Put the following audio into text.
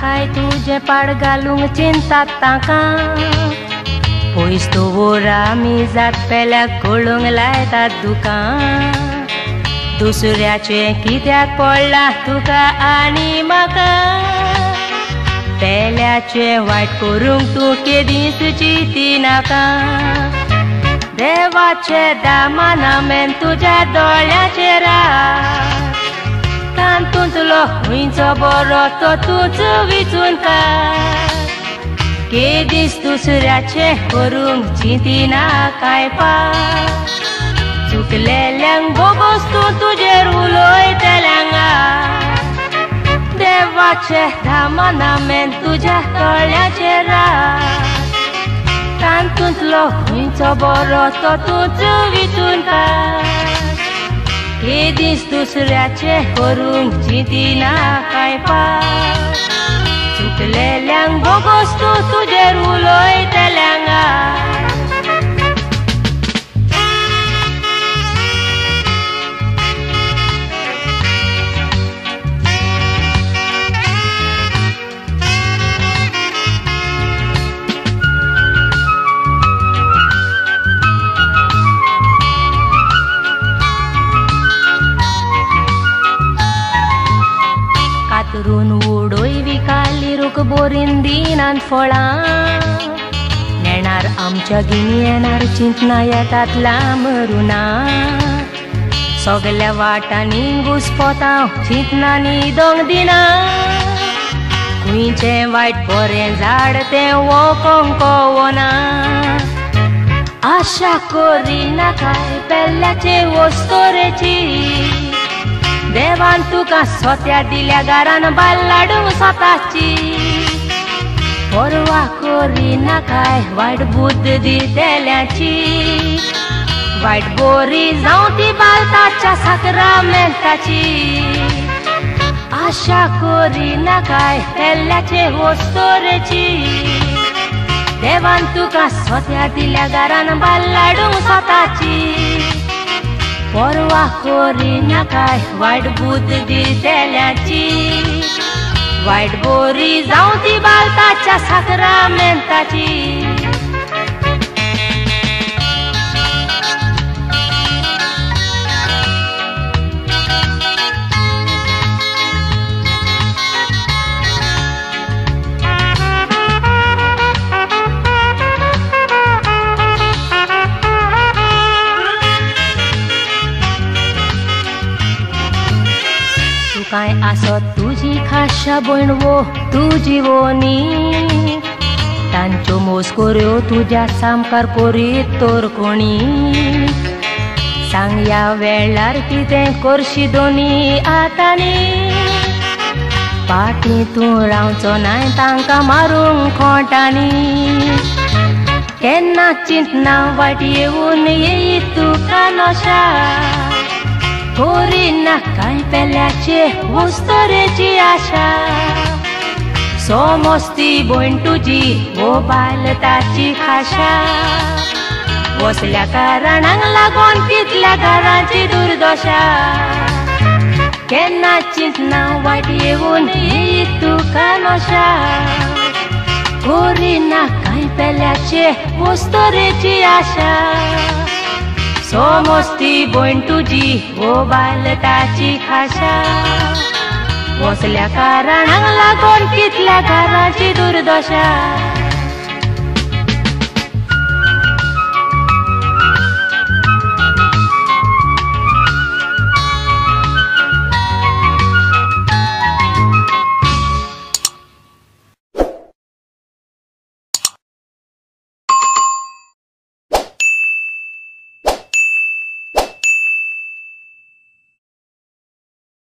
काय तुझे पाड घालूंक चिंतात ताका पयस तोवर आमी जात पेल्याक कळूंक लायतात तुका दुसऱ्याचे कित्याक पडला तुका आनी म्हाका पेल्याचे वायट करूंक तूं केदींच चिंती नाका देवाचे दामान आमेन तुज्या दोळ्याचेर तांतूंतलो खंयचो बरो तो तूंच विचून काड केदींच दुसऱ्याचे करूंक चिंतिना काय पाड चुकलेल्यांक बोगोस तूं तुजेर उलयतल्यांक देवाचे दामान आमेन तुज्या दोळ्याचेर तांतूंतलो खंयचो बरो तो तूंच विचून काड केदींच दुसऱ्याचे करूंक चिंतिना काय पाड चुकलेल्यांक बोगोस तूं तुजेर उलयतल्यांक कातरून उडोय विकाली रूख बोरीन दिनान फळां नेणार आमच्या गिन्यानार चिंतना येतात लांबरुना सगल्या वाटांनी घुस्पोता चिंतनांनी दोंग दिना खंयचें वायट बरें झाड तें वोकोंक कळना आशा करिना काय पेल्ल्याचे वस्तोरेची देवान तुका सोत्या दिल्या घरान बाल्लाडूंक स्वताची परवा करिना काय वायट बुद्ध दितेल्याची वायट बोरी जावं ती बालताच्या साक्रामेंताची आशा करिना काय पेल्ल्याचे वस्तोरेची देवान तुका सोत्या दिल्या घरान बाल्लाडूंक स्वताची परवा करिना काय वायट बुद्ध दितेल्याची वायट बोरी जावं ती बालताच्या साक्रामेंताची काय आसत तुजी खाशा भयण वो तुजी वोनी तांच्यो मोसकोऱ्यो तुज्या सामकार करीत तर कोणी सांग या वेळार कितें करशी दोनी आतांनी पाटी तूं रावचो नाय तांकां मारूंक खोटांनी केन्ना चिंतना वायट येवून येयत तुका नशा करिना काय पेल्याचे वस्तोरेची आशा सोमोस्ती भयण तुजी वो बालताची खाशा वसल्या कारणांक लागून कितल्या घरांची दुर्दशा केन्ना चिंतना वायट येवून येयत तुका नशा करिना काय पेल्याचे वस्तोरेची आशा सोमोस्ती भयण तुजी वो बालताची खाशा वसल्या कारणांक लागून कितल्या घरांची दुर्दशा